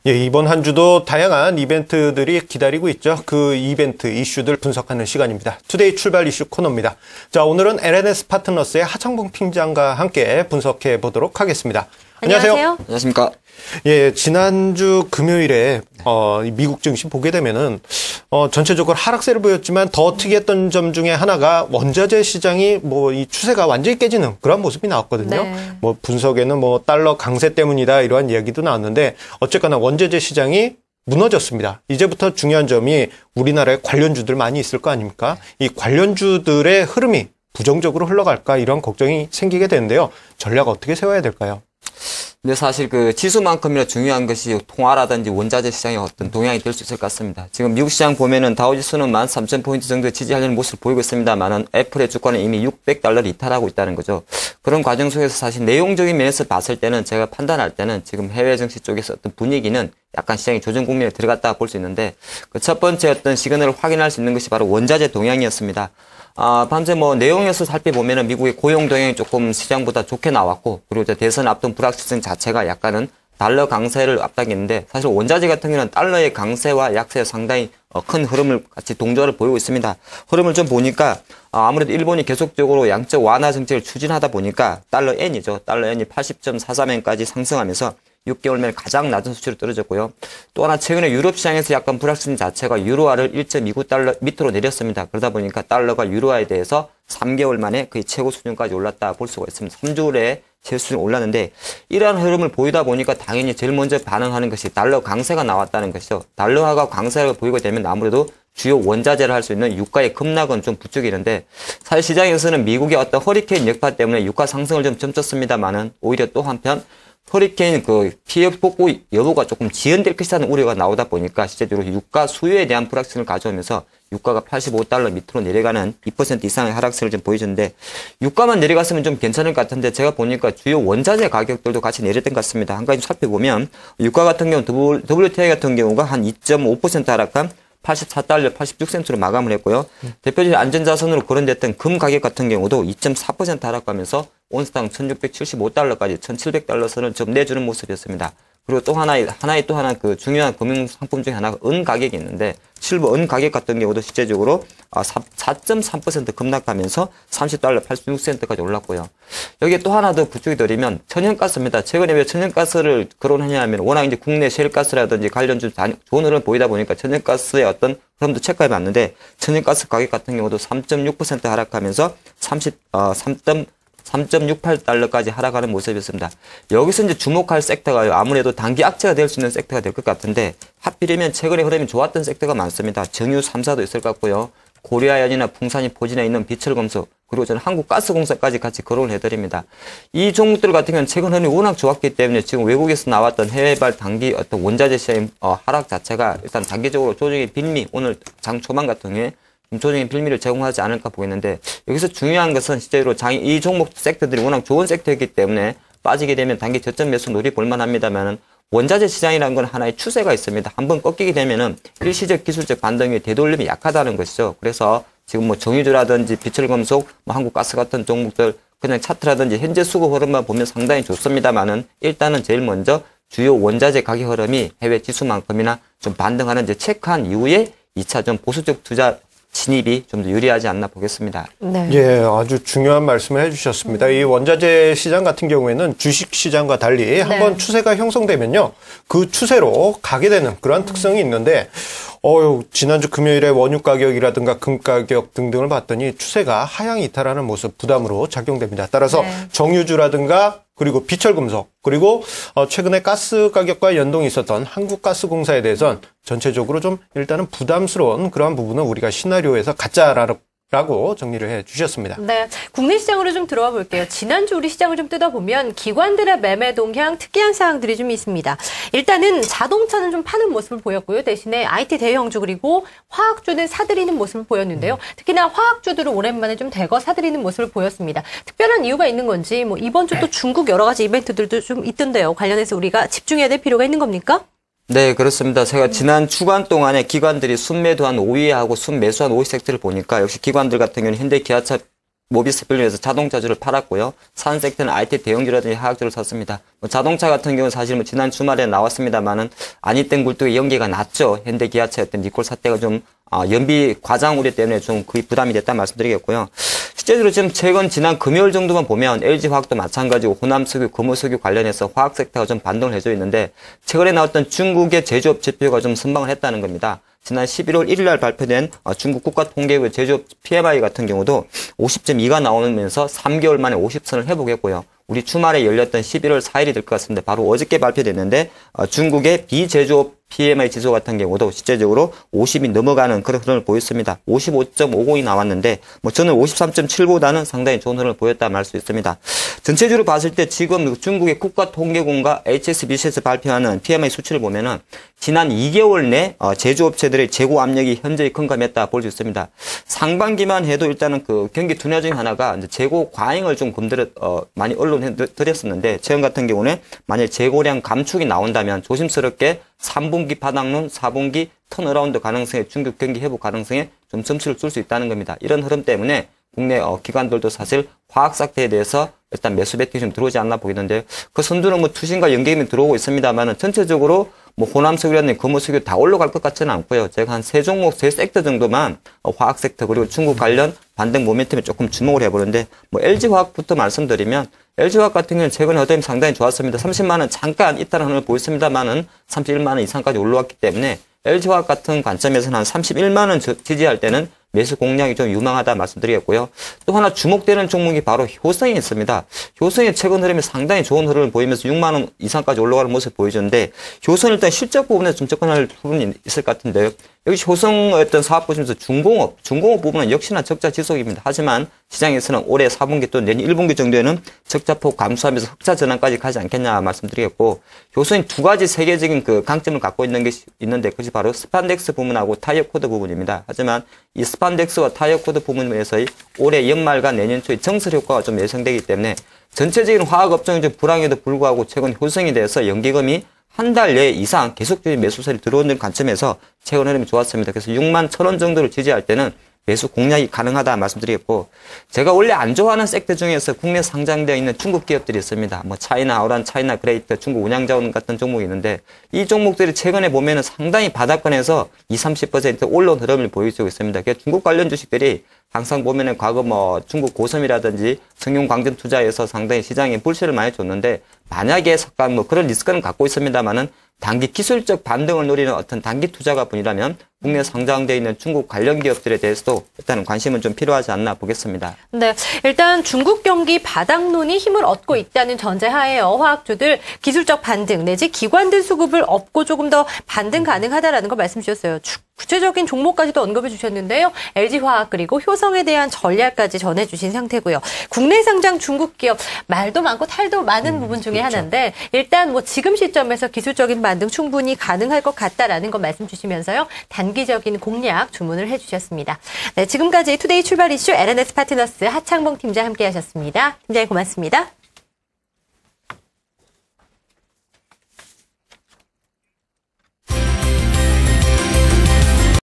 예, 이번 한 주도 다양한 이벤트들이 기다리고 있죠. 그 이벤트 이슈들 분석하는 시간입니다. 투데이 출발 이슈 코너입니다. 자, 오늘은 LNS 파트너스의 하창봉 팀장과 함께 분석해 보도록 하겠습니다. 안녕하세요. 안녕하십니까. 예, 지난주 금요일에 미국 증시 보게 되면은 전체적으로 하락세를 보였지만 더 특이했던 점 중에 하나가 원자재 시장이 이 추세가 완전히 깨지는 그런 모습이 나왔거든요. 네. 분석에는 달러 강세 때문이다 이러한 이야기도 나왔는데 어쨌거나 원자재 시장이 무너졌습니다. 이제부터 중요한 점이 우리나라에 관련주들 많이 있을 거 아닙니까? 이 관련주들의 흐름이 부정적으로 흘러갈까 이런 걱정이 생기게 되는데요. 전략 어떻게 세워야 될까요? 근데 사실 그 지수만큼이나 중요한 것이 통화라든지 원자재 시장의 어떤 동향이 될 수 있을 것 같습니다. 지금 미국 시장 보면은 다우지수는 13,000포인트 정도 지지하려는 모습을 보이고 있습니다만은 애플의 주가는 이미 $600를 이탈하고 있다는 거죠. 그런 과정 속에서 사실 내용적인 면에서 봤을 때는 제가 판단할 때는 지금 해외 증시 쪽에서 어떤 분위기는 약간 시장이 조정 국면에 들어갔다 볼 수 있는데 그 첫 번째 어떤 시그널을 확인할 수 있는 것이 바로 원자재 동향이었습니다. 반대 내용에서 살펴보면은 미국의 고용 동향이 조금 시장보다 좋게 나왔고, 그리고 이제 대선 앞둔 불확실성 자체가 약간은 달러 강세를 앞당겼는데, 사실 원자재 같은 경우는 달러의 강세와 약세에 상당히 큰 흐름을 같이 동조를 보이고 있습니다. 흐름을 좀 보니까 아무래도 일본이 계속적으로 양적 완화 정책을 추진하다 보니까 달러 N이죠. 달러 N이 80.43엔까지 상승하면서 6개월 만에 가장 낮은 수치로 떨어졌고요. 또 하나 최근에 유럽 시장에서 약간 불확실성 자체가 유로화를 1.29달러 밑으로 내렸습니다. 그러다 보니까 달러가 유로화에 대해서 3개월 만에 거의 최고 수준까지 올랐다 볼 수가 있습니다. 3주일에 최고 수준 올랐는데 이러한 흐름을 보이다 보니까 당연히 제일 먼저 반응하는 것이 달러 강세가 나왔다는 것이죠. 달러화가 강세가 보이게 되면 아무래도 주요 원자재를 할 수 있는 유가의 급락은 좀 부추기는데 사실 시장에서는 미국의 어떤 허리케인 여파 때문에 유가 상승을 좀 점쳤습니다만은 오히려 또 한편 허리케인 피해 복구 여부가 조금 지연될 것이라는 우려가 나오다 보니까 실제적으로 유가 수요에 대한 불확실성을 가져오면서 유가가 85달러 밑으로 내려가는 2% 이상의 하락세를 좀 보여주는데 유가만 내려갔으면 좀 괜찮을 것 같은데 제가 보니까 주요 원자재 가격들도 같이 내렸던 것 같습니다. 한 가지 살펴보면 유가 같은 경우 WTI 같은 경우가 한 2.5% 하락한 84달러 86센트로 마감을 했고요. 대표적인 안전자산으로 거론됐던 금 가격 같은 경우도 2.4% 하락하면서 온스당 1675달러까지 1700달러 선을 좀 내주는 모습이었습니다. 그리고 또 하나의 그 중요한 금융 상품 중에 하나가 은 가격이 있는데 실버 은 가격 같은 경우도 실제적으로 4.3% 급락하면서 30달러 86센트까지 올랐고요. 여기에 또 하나 더 부축이 드리면 천연가스입니다. 최근에 왜 천연가스를 거론하냐 하면 워낙 이제 국내 셰일가스라든지 관련주 좋은 흐름을 보이다 보니까 천연가스의 어떤 흐름도 체크해 봤는데 천연가스 가격 같은 경우도 3.6% 하락하면서 3.68달러까지 하락하는 모습이었습니다. 여기서 이제 주목할 섹터가 아무래도 단기 악재가 될 수 있는 섹터가 될 것 같은데 하필이면 최근에 흐름이 좋았던 섹터가 많습니다. 정유 3사도 있을 것 같고요. 고려아연이나 풍산이 포진해 있는 비철금속 그리고 저는 한국가스공사까지 같이 거론을 해드립니다. 이 종목들 같은 경우는 최근 흐름이 워낙 좋았기 때문에 지금 외국에서 나왔던 해외발 단기 어떤 원자재 시장의 하락 자체가 일단 단기적으로 조정의 빌미 오늘 장 초반 같은 경우에 조정의 빌미를 제공하지 않을까 보이는데 여기서 중요한 것은 실제로 이 종목 섹터들이 워낙 좋은 섹터이기 때문에 빠지게 되면 단기 저점 매수 노려볼 만합니다만은 원자재 시장이라는 건 하나의 추세가 있습니다. 한번 꺾이게 되면은 일시적 기술적 반등 위에 되돌림이 약하다는 것이죠. 그래서 지금 정유주라든지 비철금속, 한국가스 같은 종목들 그냥 차트라든지 현재 수급 흐름만 보면 상당히 좋습니다만은 일단은 제일 먼저 주요 원자재 가격 흐름이 해외 지수만큼이나 좀 반등하는지 체크한 이후에 2차 좀 보수적 투자 진입이 좀 더 유리하지 않나 보겠습니다. 네. 예, 아주 중요한 말씀을 해주셨습니다. 이 원자재 시장 같은 경우에는 주식 시장과 달리 한번 추세가 형성되면요, 그 추세로 가게 되는 그런 특성이 있는데, 지난주 금요일에 원유 가격이라든가 금 가격 등등을 봤더니 추세가 하향 이탈하는 모습 부담으로 작용됩니다. 따라서 정유주라든가 그리고 비철금속 그리고 최근에 가스 가격과 연동이 있었던 한국가스공사에 대해서는 전체적으로 좀 일단은 부담스러운 그러한 부분은 우리가 시나리오에서 가짜라고 정리를 해 주셨습니다. 네, 국내 시장으로 좀 들어와 볼게요. 지난주 우리 시장을 좀 뜯어보면 기관들의 매매 동향 특이한 사항들이 좀 있습니다. 일단은 자동차는 좀 파는 모습을 보였고요. 대신에 IT 대형주 그리고 화학주는 사들이는 모습을 보였는데요. 특히나 화학주들은 오랜만에 좀 대거 사들이는 모습을 보였습니다. 특별한 이유가 있는 건지 이번 주 또 중국 여러 가지 이벤트들도 좀 있던데요. 관련해서 우리가 집중해야 될 필요가 있는 겁니까? 네, 그렇습니다. 제가 지난 주간 동안에 기관들이 순매도한 5위하고 순매수한 5위 섹터를 보니까 역시 기관들 같은 경우는 현대기아차 모비스 빌려서 자동차주를 팔았고요. 산 섹터는 IT 대형주라든지 화학주를 샀습니다. 자동차 같은 경우는 사실 지난 주말에 나왔습니다만은 안익된 굴뚝에 연기가 났죠. 현대 기아차였던 니콜 사태가 좀 연비 과장 우려 때문에 좀 거의 부담이 됐다 말씀드리겠고요. 실제로 지금 최근 지난 금요일 정도만 보면 LG화학도 마찬가지고 호남석유, 금호석유 관련해서 화학 섹터가 좀 반등을 해줘 있는데 최근에 나왔던 중국의 제조업 지표가 좀 선방을 했다는 겁니다. 지난 11월 1일 날 발표된 중국 국가통계부의 제조업 PMI 같은 경우도 50.2가 나오면서 3개월 만에 50선을 회복했고요. 우리 주말에 열렸던 11월 4일이 될 것 같습니다. 바로 어저께 발표됐는데 중국의 비제조업 PMI 지수 같은 경우도 실제적으로 50이 넘어가는 그런 흐름을 보였습니다. 55.50이 나왔는데 저는 53.7보다는 상당히 좋은 흐름을 보였다 말 수 있습니다. 전체적으로 봤을 때 지금 중국의 국가통계공과 HSBC에서 발표하는 PMI 수치를 보면은 지난 2개월 내 제조업체들의 재고 압력이 현저히 급감했다 볼 수 있습니다. 상반기만 해도 일단은 그 경기 둔화 중에 하나가 이제 재고 과잉을 좀 많이 언론에 드렸었는데 최근 같은 경우는 만약 재고량 감축이 나온다면 조심스럽게 3분기 바닥론, 4분기 턴어라운드 가능성에 중국 경기 회복 가능성에 좀 점수를 줄 수 있다는 겁니다. 이런 흐름 때문에 국내 기관들도 사실 화학 삭대에 대해서 일단 매수 베팅이 좀 들어오지 않나 보이는데요. 그 선두는 투신과 연계임이 들어오고 있습니다만은 전체적으로 호남석유라든지 금호석유 다 올라갈 것 같지는 않고요. 제가 한 3종목, 3섹터 정도만 화학 섹터 그리고 중국 관련 반등 모멘텀에 조금 주목을 해보는데 LG화학부터 말씀드리면 LG화학 같은 경우는 최근에 어떤 상당히 좋았습니다. 30만 원 잠깐 있다는 흐름을 보였습니다만은 31만 원 이상까지 올라왔기 때문에 LG화학 같은 관점에서는 한 31만 원 지지할 때는 매수 공략이 좀 유망하다 말씀드리겠고요. 또 하나 주목되는 종목이 바로 효성이 있습니다. 효성의 최근 흐름이 상당히 좋은 흐름을 보이면서 6만 원 이상까지 올라가는 모습을 보여주는데 효성은 일단 실적 부분에서 좀 접근할 부분이 있을 것 같은데요. 여기 효성의 어떤 사업 보시면서 중공업 부분은 역시나 적자 지속입니다. 하지만 시장에서는 올해 4분기 또 내년 1분기 정도에는 적자폭 감소하면서 흑자 전환까지 가지 않겠냐 말씀드리겠고 효성이 두 가지 세계적인 그 강점을 갖고 있는 것이 있는데 그것이 바로 스판덱스 부분하고 타이어 코드 부분입니다. 하지만 이 스판덱스와 타이어 코드 부분에서의 올해 연말과 내년 초에 정설 효과가 좀 예상되기 때문에 전체적인 화학 업종이 좀 불황에도 불구하고 최근 효성에 대해서 연기금이 한 달 내 이상 계속적인 매수세를 들어오는 관점에서 최근 흐름이 좋았습니다. 그래서 6만 1,000원 정도를 지지할 때는 매수 공략이 가능하다 말씀드리겠고 제가 원래 안 좋아하는 섹터 중에서 국내 상장되어 있는 중국 기업들이 있습니다. 차이나 아우란, 차이나 그레이트, 중국 운양자원 같은 종목이 있는데 이 종목들이 최근에 보면은 상당히 바닥권에서 20-30% 올라온 흐름을 보여주고 있습니다. 중국 관련 주식들이 항상 보면은 과거 중국 고섬이라든지 성용광전 투자에서 상당히 시장에 불씨를 많이 줬는데 만약에 잠깐 그런 리스크는 갖고 있습니다만은 단기 기술적 반등을 노리는 어떤 단기 투자가 뿐이라면 국내 상장되어 있는 중국 관련 기업들에 대해서도 일단은 관심은 좀 필요하지 않나 보겠습니다. 네, 일단 중국 경기 바닥론이 힘을 얻고 있다는 전제하에요. 화학주들 기술적 반등 내지 기관들 수급을 얻고 조금 더 반등 가능하다라는 걸 말씀 주셨어요. 구체적인 종목까지도 언급해 주셨는데요. LG화학 그리고 효성에 대한 전략까지 전해주신 상태고요. 국내 상장 중국 기업 말도 많고 탈도 많은 부분 중에 그렇죠. 하나인데 일단 지금 시점에서 기술적인 반등 충분히 가능할 것 같다라는 거 말씀 주시면서요. 단기적인 공략 주문을 해주셨습니다. 네, 지금까지 투데이 출발 이슈 LNS 파트너스 하창봉 팀장 함께하셨습니다. 팀장님 고맙습니다.